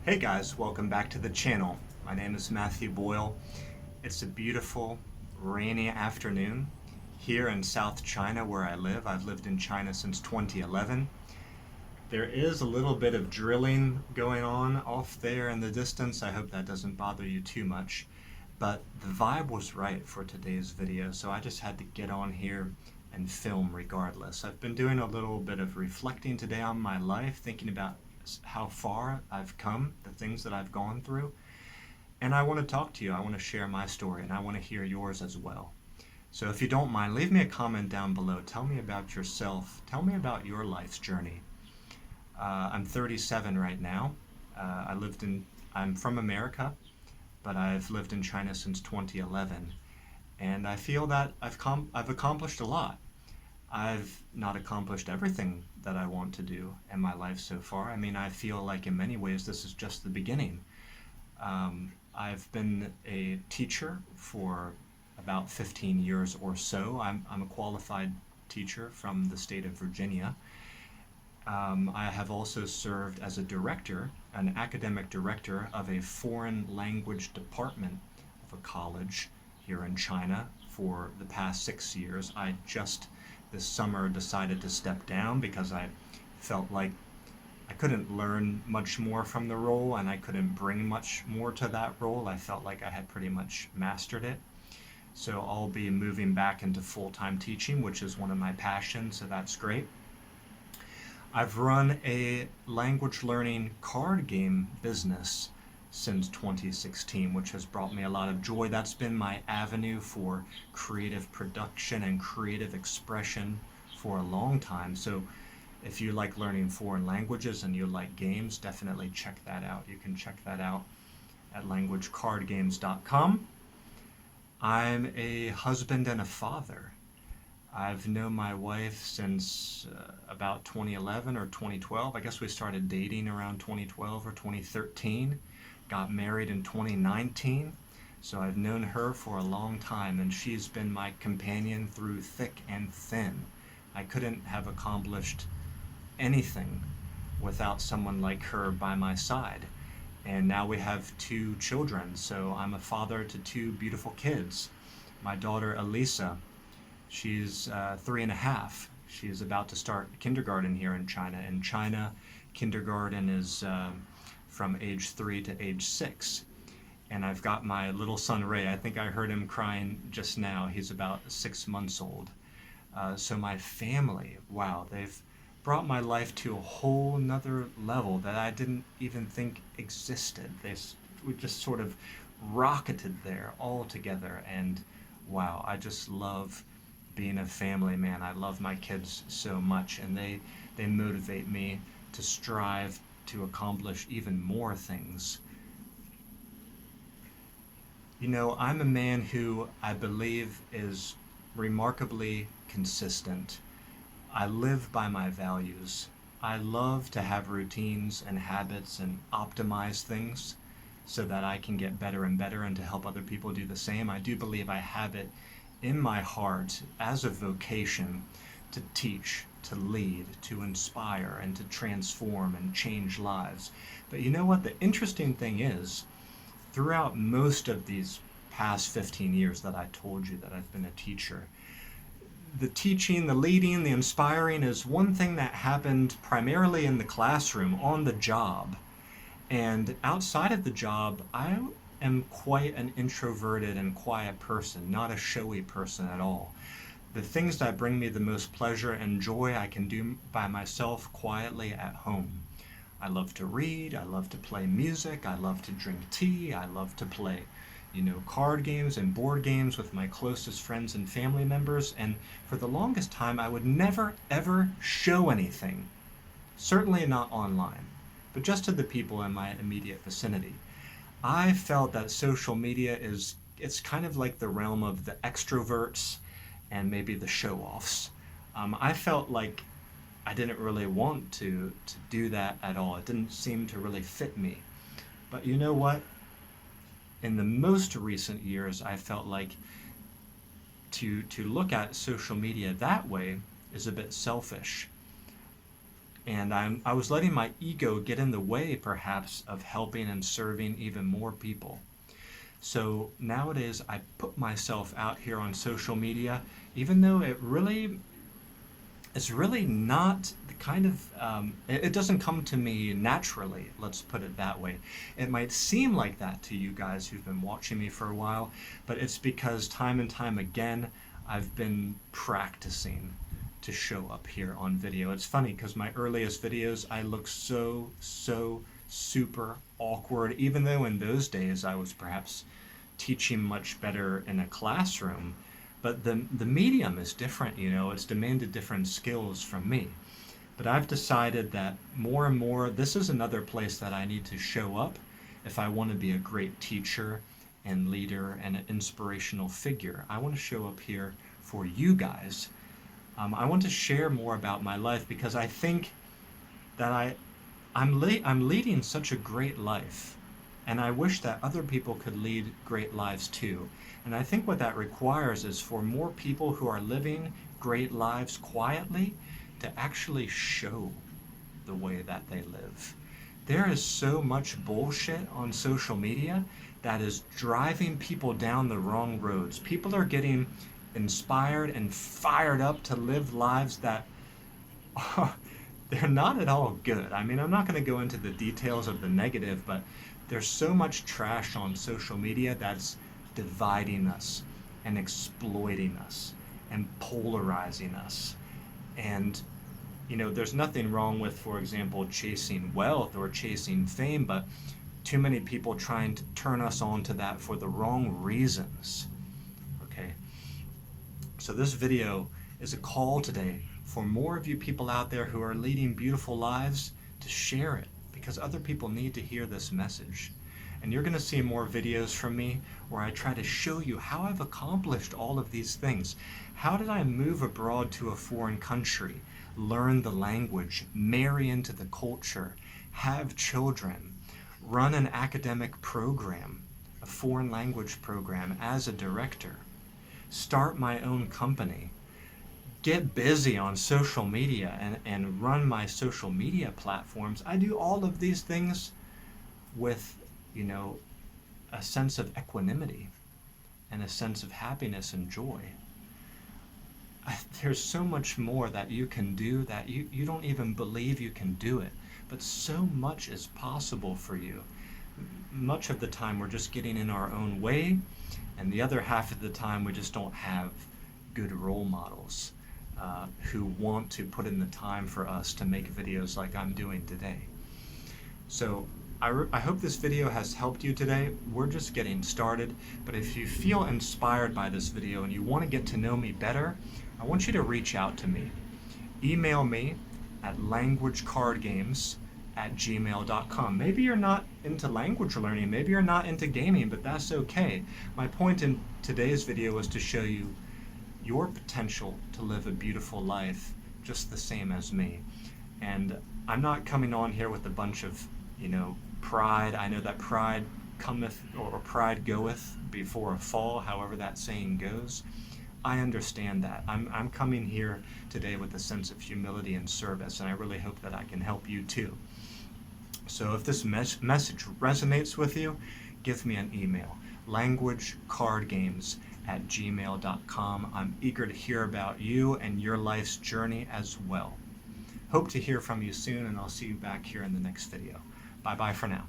Hey guys, welcome back to the channel. My name is Matthew Boyle. It's a beautiful, rainy afternoon here in South China where I live. I've lived in China since 2011. There is a little bit of drilling going on off there in the distance. I hope that doesn't bother you too much. But the vibe was right for today's video, so I just had to get on here and film regardless. I've been doing a little bit of reflecting today on my life, thinking about how far I've come, the things that I've gone through, and I want to talk to you. I want to share my story, and I want to hear yours as well. So if you don't mind, leave me a comment down below. Tell me about yourself. Tell me about your life's journey. I'm 37 right now. I'm from America, but I've lived in China since 2011, and I feel that I've accomplished a lot. I've not accomplished everything that I want to do in my life so far. I mean, I feel like in many ways this is just the beginning. I've been a teacher for about 15 years or so. I'm a qualified teacher from the state of Virginia. I have also served as a director, an academic director of a foreign language department of a college here in China for the past 6 years. I just this summer decided to step down because I felt like I couldn't learn much more from the role and I couldn't bring much more to that role. I felt like I had pretty much mastered it. So I'll be moving back into full-time teaching, which is one of my passions, so that's great. I've run a language learning card game business since 2016, which has brought me a lot of joy. That's been my avenue for creative production and creative expression for a long time. So if you like learning foreign languages and you like games, definitely check that out. You can check that out at languagecardgames.com. I'm a husband and a father. I've known my wife since about 2011 or 2012. I guess we started dating around 2012 or 2013. Got married in 2019. So I've known her for a long time, and she's been my companion through thick and thin. I couldn't have accomplished anything without someone like her by my side. And now we have 2 children, so I'm a father to 2 beautiful kids. My daughter Elisa, she's 3.5. She's about to start kindergarten here in China. In China, kindergarten is from age 3 to age 6. And I've got my little son Ray. I think I heard him crying just now. He's about 6 months old. So my family, wow, they've brought my life to a whole nother level that I didn't even think existed. We just sort of rocketed there all together, and wow, I just love being a family man. I love my kids so much, and they motivate me to strive to accomplish even more things. You know, I'm a man who I believe is remarkably consistent. I live by my values. I love to have routines and habits and optimize things so that I can get better and better and to help other people do the same. I do believe I have it in my heart as a vocation to teach, to lead, to inspire, and to transform and change lives. But you know what? The interesting thing is, throughout most of these past 15 years that I told you that I've been a teacher, the teaching, the leading, the inspiring is one thing that happened primarily in the classroom, on the job. And outside of the job, I am quite an introverted and quiet person, not a showy person at all. The things that bring me the most pleasure and joy I can do by myself quietly at home. I love to read, I love to play music, I love to drink tea, I love to play card games and board games with my closest friends and family members, and for the longest time I would never ever show anything. Certainly not online, but just to the people in my immediate vicinity. I felt that social media it's kind of like the realm of the extroverts and maybe the show-offs. I felt like I didn't really want to do that at all. It didn't seem to really fit me. But you know what? In the most recent years, I felt like to look at social media that way is a bit selfish. And I was letting my ego get in the way, perhaps, of helping and serving even more people. So nowadays, I put myself out here on social media, even though it's really not the kind of, it doesn't come to me naturally, let's put it that way. It might seem like that to you guys who've been watching me for a while, but it's because time and time again, I've been practicing to show up here on video. It's funny because my earliest videos, I look so super awkward, even though in those days I was perhaps teaching much better in a classroom. But the medium is different, it's demanded different skills from me. But I've decided that more and more, this is another place that I need to show up if I want to be a great teacher and leader and an inspirational figure. I want to show up here for you guys. I want to share more about my life because I think that I'm leading such a great life, and I wish that other people could lead great lives too. And I think what that requires is for more people who are living great lives quietly to actually show the way that they live. There is so much bullshit on social media that is driving people down the wrong roads. People are getting inspired and fired up to live lives that they're not at all good. I mean, I'm not going to go into the details of the negative, but there's so much trash on social media that's dividing us and exploiting us and polarizing us. And there's nothing wrong with, for example, chasing wealth or chasing fame, but too many people trying to turn us on to that for the wrong reasons. Okay? So this video is a call today for more of you people out there who are leading beautiful lives to share it, because other people need to hear this message. And you're going to see more videos from me where I try to show you how I've accomplished all of these things. How did I move abroad to a foreign country, learn the language, marry into the culture, have children, run an academic program, a foreign language program as a director, start my own company, get busy on social media and run my social media platforms. I do all of these things with, a sense of equanimity and a sense of happiness and joy. There's so much more that you can do that you don't even believe you can do it, but so much is possible for you. Much of the time we're just getting in our own way, and the other half of the time we just don't have good role models who want to put in the time for us to make videos like I'm doing today. So I hope this video has helped you today. We're just getting started, but if you feel inspired by this video and you want to get to know me better, I want you to reach out to me. Email me at languagecardgames@gmail.com. Maybe you're not into language learning, maybe you're not into gaming, but that's okay. My point in today's video was to show you your potential to live a beautiful life just the same as me. And I'm not coming on here with a bunch of, pride. I know that pride cometh or pride goeth before a fall, however that saying goes. I understand that. I'm coming here today with a sense of humility and service, and I really hope that I can help you too. So if this message resonates with you, give me an email, languagecardgames@gmail.com. I'm eager to hear about you and your life's journey as well. Hope to hear from you soon, and I'll see you back here in the next video. Bye-bye for now.